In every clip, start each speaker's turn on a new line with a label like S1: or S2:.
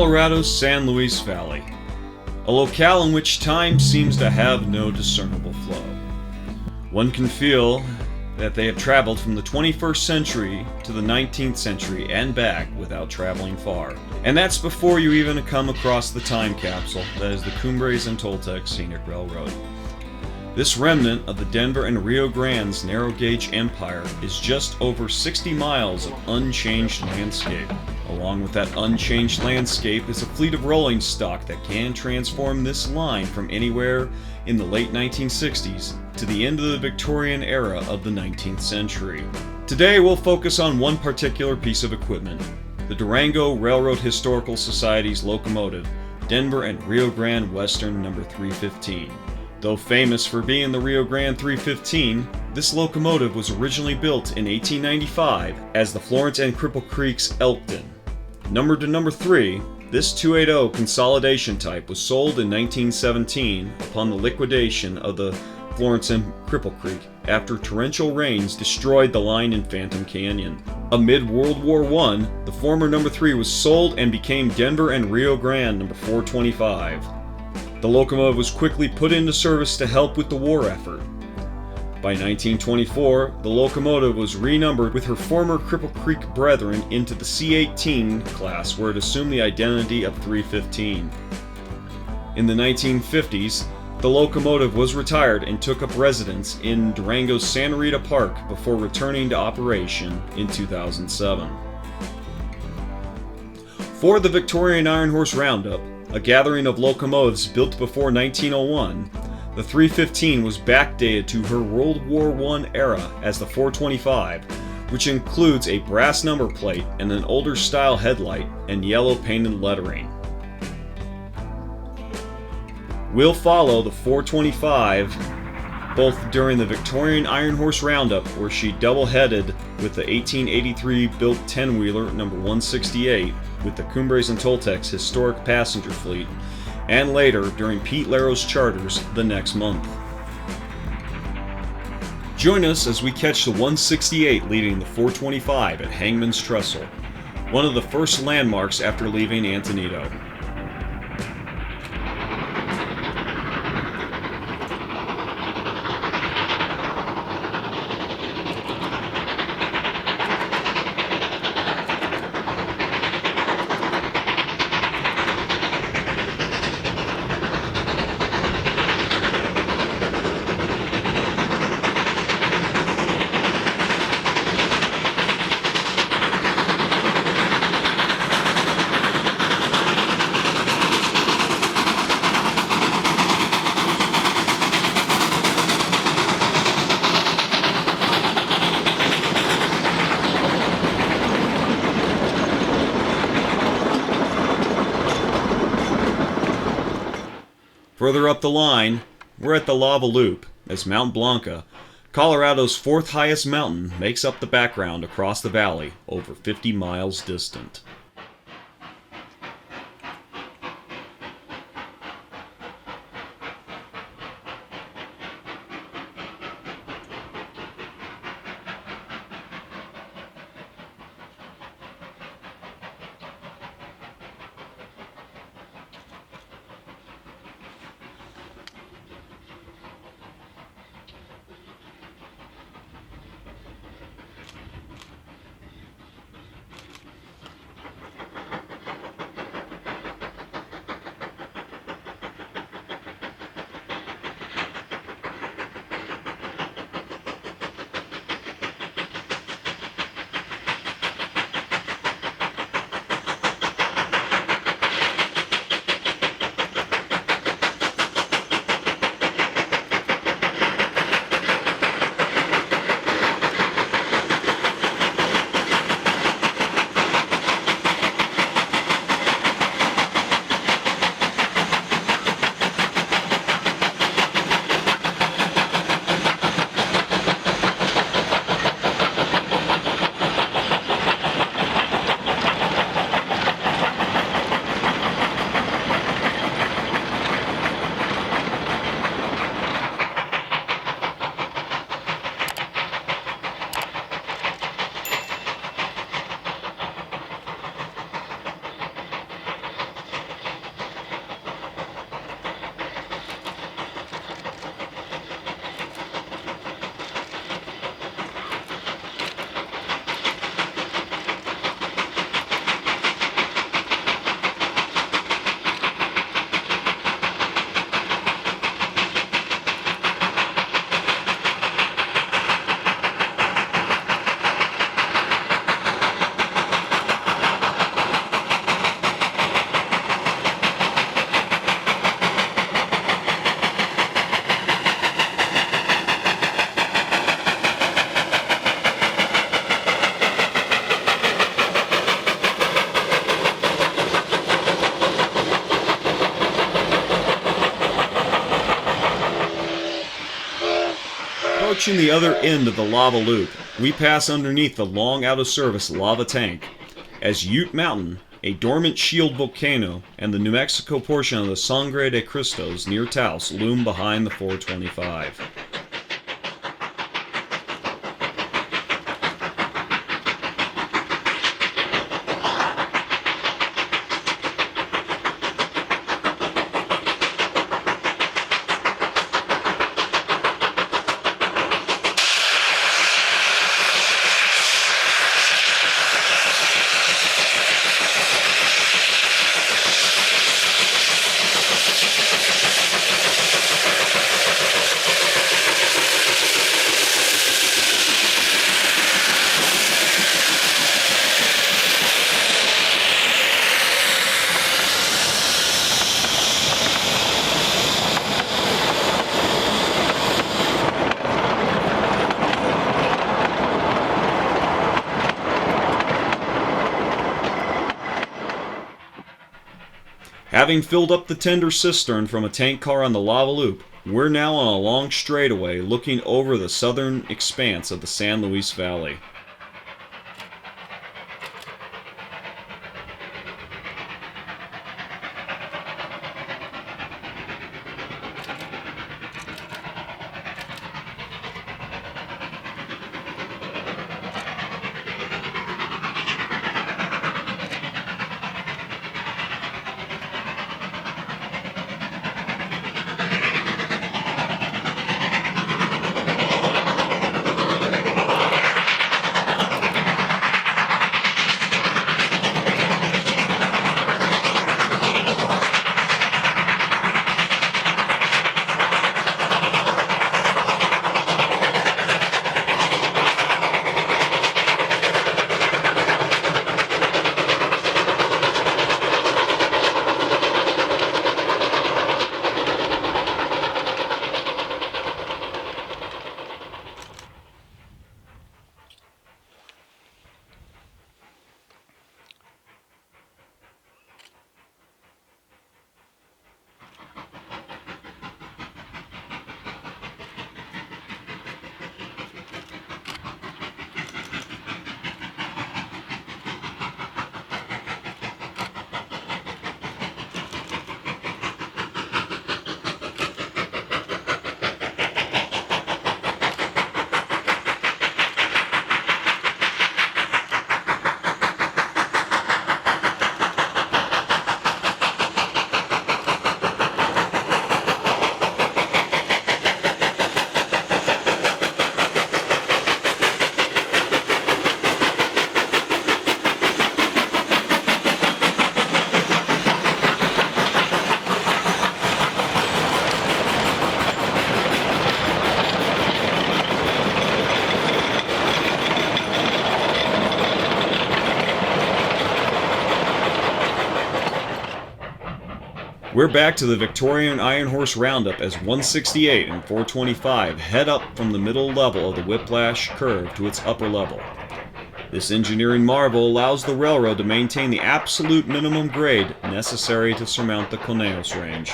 S1: Colorado's San Luis Valley, a locale in which time seems to have no discernible flow. One can feel that they have traveled from the 21st century to the 19th century and back without traveling far. And that's before you even come across the time capsule that is the Cumbres and Toltec Scenic Railroad. This remnant of the Denver and Rio Grande's narrow gauge empire is just over 60 miles of unchanged landscape. Along with that unchanged landscape is a fleet of rolling stock that can transform this line from anywhere in the late 1960s to the end of the Victorian era of the 19th century. Today we'll focus on one particular piece of equipment, the Durango Railroad Historical Society's locomotive, Denver and Rio Grande Western No. 315. Though famous for being the Rio Grande 315, this locomotive was originally built in 1895 as the Florence and Cripple Creek's Elkton. Numbered to number 3, this 280 consolidation type was sold in 1917 upon the liquidation of the Florence and Cripple Creek after torrential rains destroyed the line in Phantom Canyon. Amid World War I, the former number 3 was sold and became Denver and Rio Grande number 425. The locomotive was quickly put into service to help with the war effort. By 1924, the locomotive was renumbered with her former Cripple Creek brethren into the C-18 class, where it assumed the identity of 315. In the 1950s, the locomotive was retired and took up residence in Durango's Santa Rita Park before returning to operation in 2007. For the Victorian Iron Horse Roundup, a gathering of locomotives built before 1901, the 315 was backdated to her World War I era as the 425, which includes a brass number plate and an older style headlight and yellow painted lettering. We'll follow the 425 both during the Victorian Iron Horse Roundup, where she double-headed with the 1883 built 10-wheeler number 168 with the Cumbres and Toltec's historic passenger fleet, and later during Pete Lerro's charters the next month. Join us as we catch the 168 leading the 425 at Hangman's Trestle, one of the first landmarks after leaving Antonito. Further up the line, we're at the Lava Loop, as Mount Blanca, Colorado's fourth highest mountain, makes up the background across the valley, over 50 miles distant. approaching the other end of the lava loop, we pass underneath the long out-of-service lava tank, as Ute Mountain, a dormant shield volcano, and the New Mexico portion of the Sangre de Cristos near Taos loom behind the 425. Having filled up the tender cistern from a tank car on the lava loop, we're now on a long straightaway looking over the southern expanse of the San Luis Valley. We're back to the Victorian Iron Horse Roundup as 168 and 425 head up from the middle level of the Whiplash Curve to its upper level. This engineering marvel allows the railroad to maintain the absolute minimum grade necessary to surmount the Conejos Range.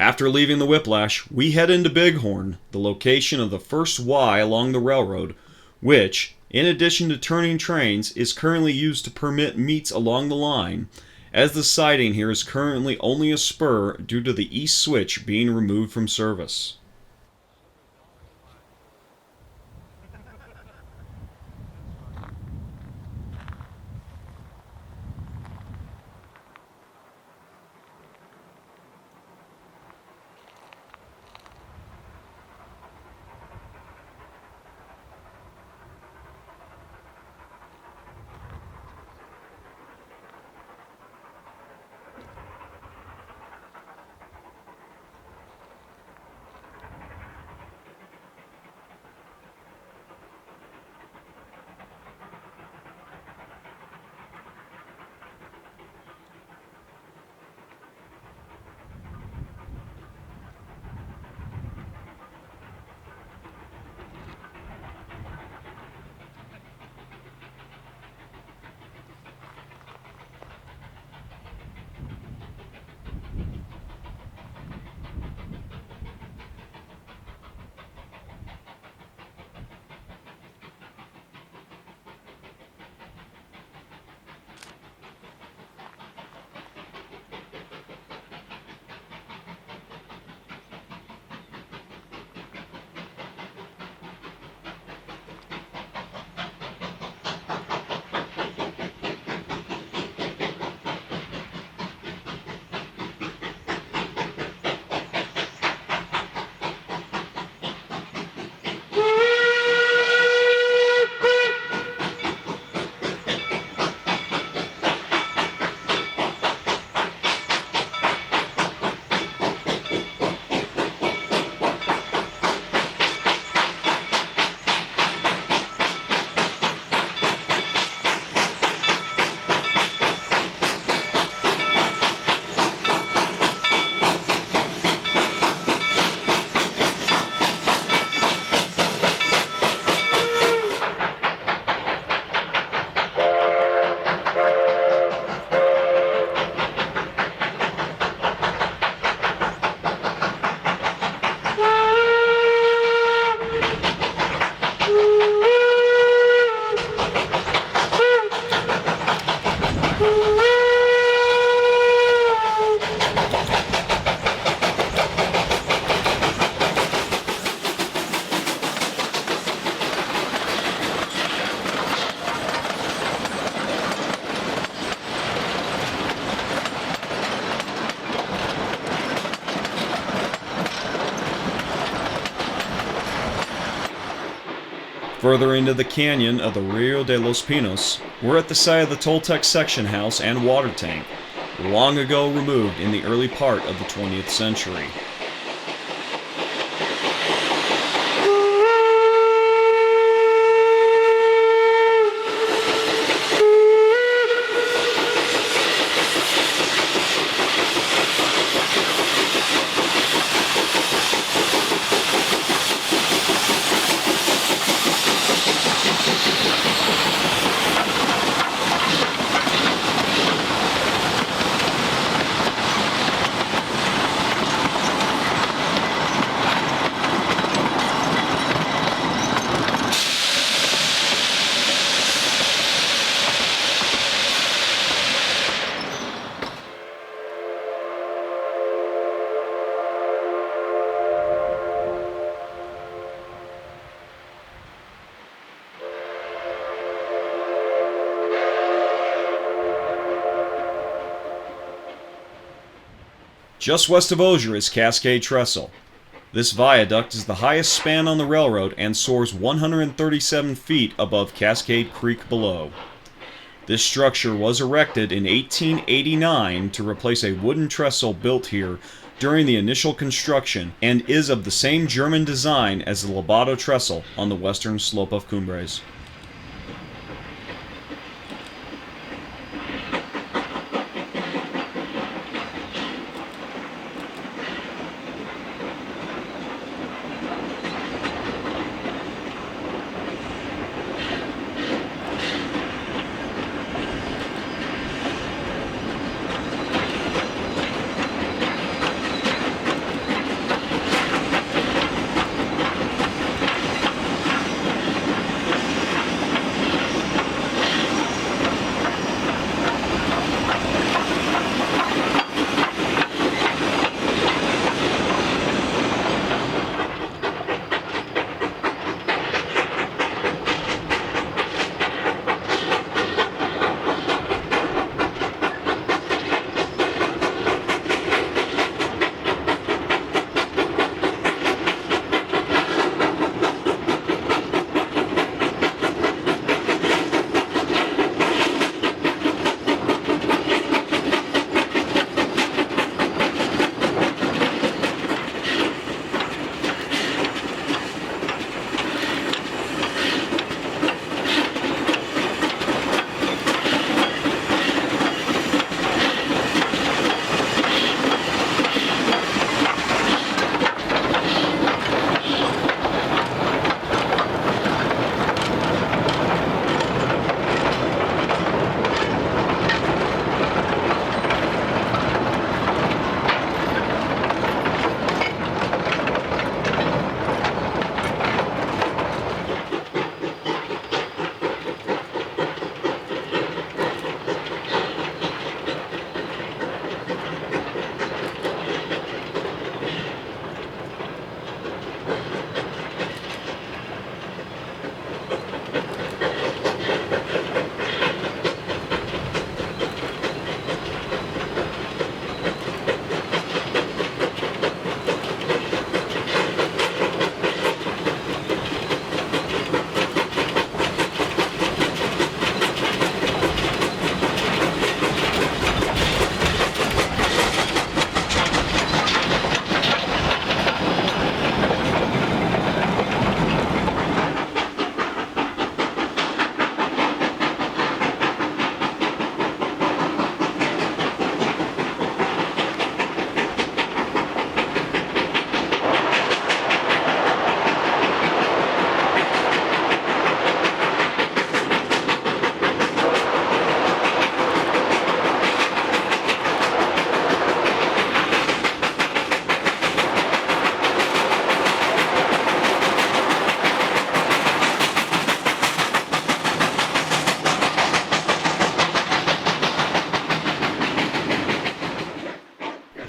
S1: After leaving the Whiplash, we head into Bighorn, the location of the first Y along the railroad, which, in addition to turning trains, is currently used to permit meets along the line, as the siding here is currently only a spur due to the east switch being removed from service. Further into the canyon of the Rio de los Pinos, we're at the site of the Toltec section house and water tank, long ago removed in the early part of the 20th century. Just west of Osier is Cascade Trestle. This viaduct is the highest span on the railroad and soars 137 feet above Cascade Creek below. This structure was erected in 1889 to replace a wooden trestle built here during the initial construction and is of the same German design as the Lobato Trestle on the western slope of Cumbres.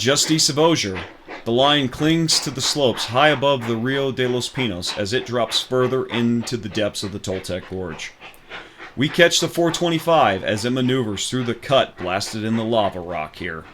S1: Just east of Osier, the line clings to the slopes high above the Rio de los Pinos as it drops further into the depths of the Toltec Gorge. We catch the 425 as it maneuvers through the cut blasted in the lava rock here.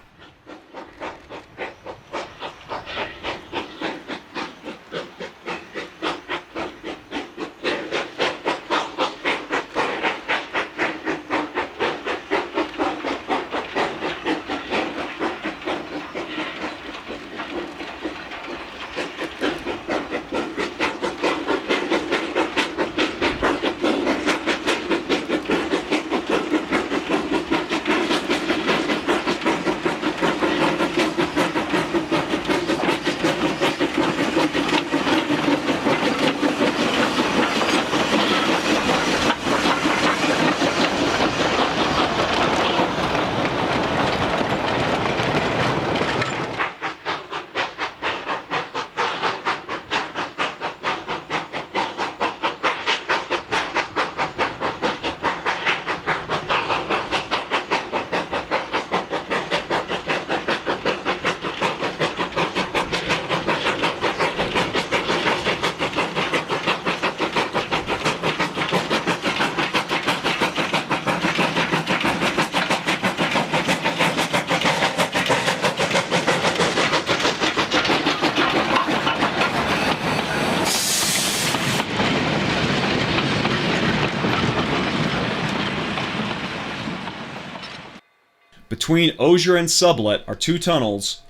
S1: Between Osier and Sublet are two tunnels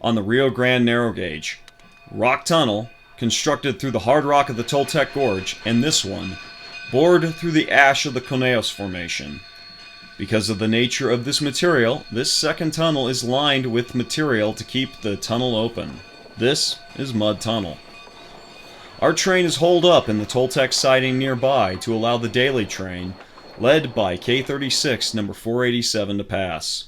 S1: on the Rio Grande narrow gauge. Rock Tunnel, constructed through the hard rock of the Toltec Gorge, and this one, bored through the ash of the Conejos Formation. Because of the nature of this material, this second tunnel is lined with material to keep the tunnel open. This is Mud Tunnel. Our train is holed up in the Toltec siding nearby to allow the daily train, led by K36 number 487, to pass.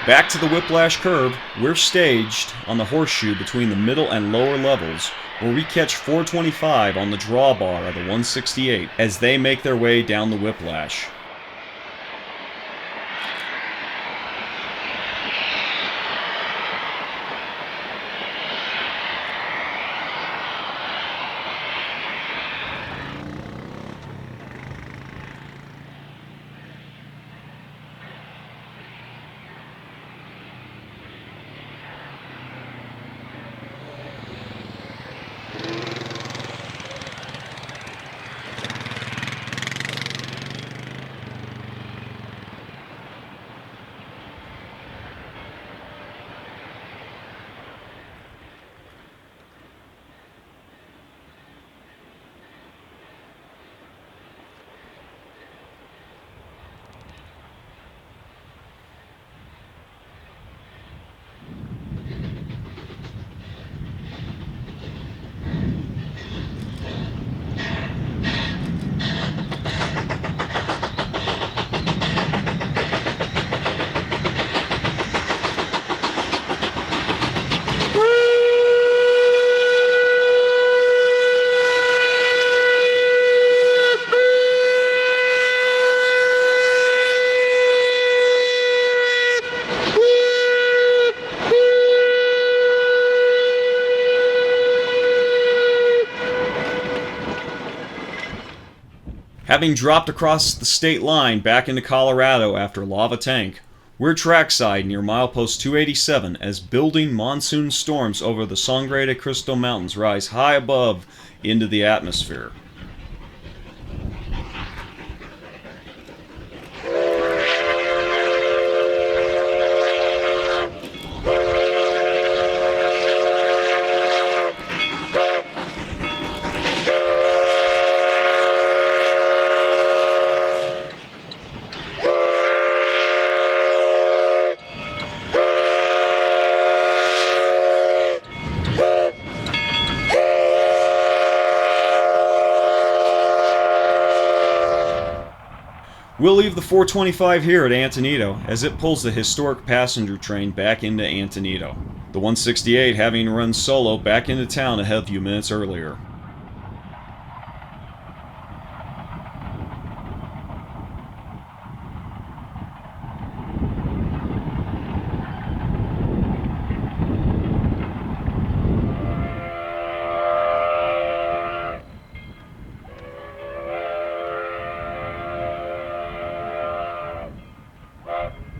S1: Back to the Whiplash Curve, we're staged on the horseshoe between the middle and lower levels, where we catch 425 on the drawbar of the 168 as they make their way down the Whiplash. Having dropped across the state line back into Colorado after Lava Tank, we're trackside near Milepost 287 as building monsoon storms over the Sangre de Cristo Mountains rise high above into the atmosphere. We'll leave the 425 here at Antonito as it pulls the historic passenger train back into Antonito, the 168 having run solo back into town a few minutes earlier.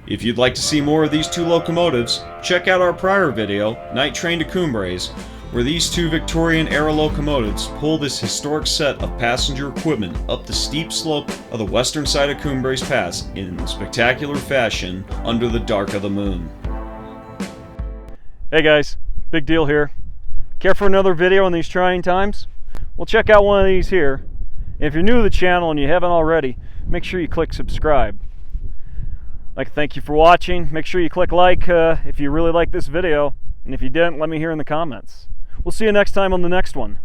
S1: If you'd like to see more of these two locomotives, check out our prior video, Night Train to Cumbres, where these two Victorian-era locomotives pull this historic set of passenger equipment up the steep slope of the western side of Cumbres Pass in spectacular fashion under the dark of the moon.
S2: Hey guys, big deal here. Care for another video in these trying times? Well, check out one of these here. And if you're new to the channel and you haven't already, make sure you click subscribe. I'd like to thank you for watching. Make sure you click like if you really like this video, and if you didn't, let me hear in the comments. We'll see you next time on the next one.